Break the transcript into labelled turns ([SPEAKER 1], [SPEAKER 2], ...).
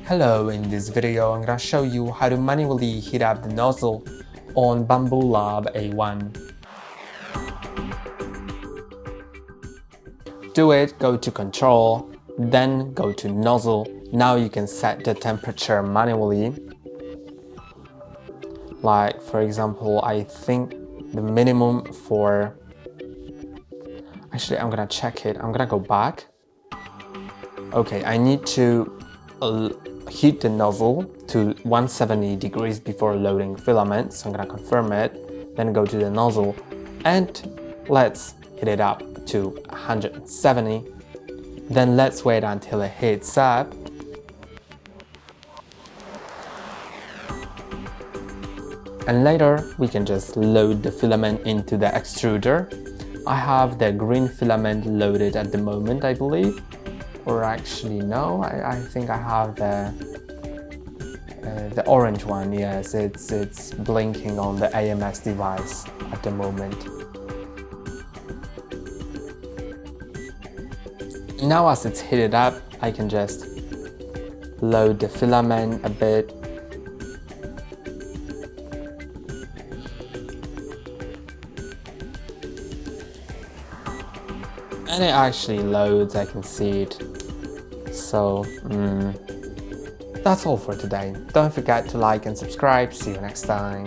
[SPEAKER 1] Hello, in this video I'm gonna show you how to manually heat up the nozzle on Bambu Lab A1. Do it, go to Control, then go to Nozzle. Now you can set the temperature manually. Like for example, I think the minimum for... Actually, I'm gonna check it. I'm gonna go back. Okay, I need to heat the nozzle to 170 degrees before loading filament, so I'm gonna confirm it, then go to the nozzle and let's heat it up to 170. Then let's wait until it heats up. And later we can just load the filament into the extruder. I have the green filament loaded at the moment, I believe. Or actually no, I think I have the orange one. Yes, it's blinking on the AMS device at the moment. Now as it's heated up, I can just load the filament a bit. And it actually loads, I can see it. So, that's all for today. Don't forget to like and subscribe. See you next time.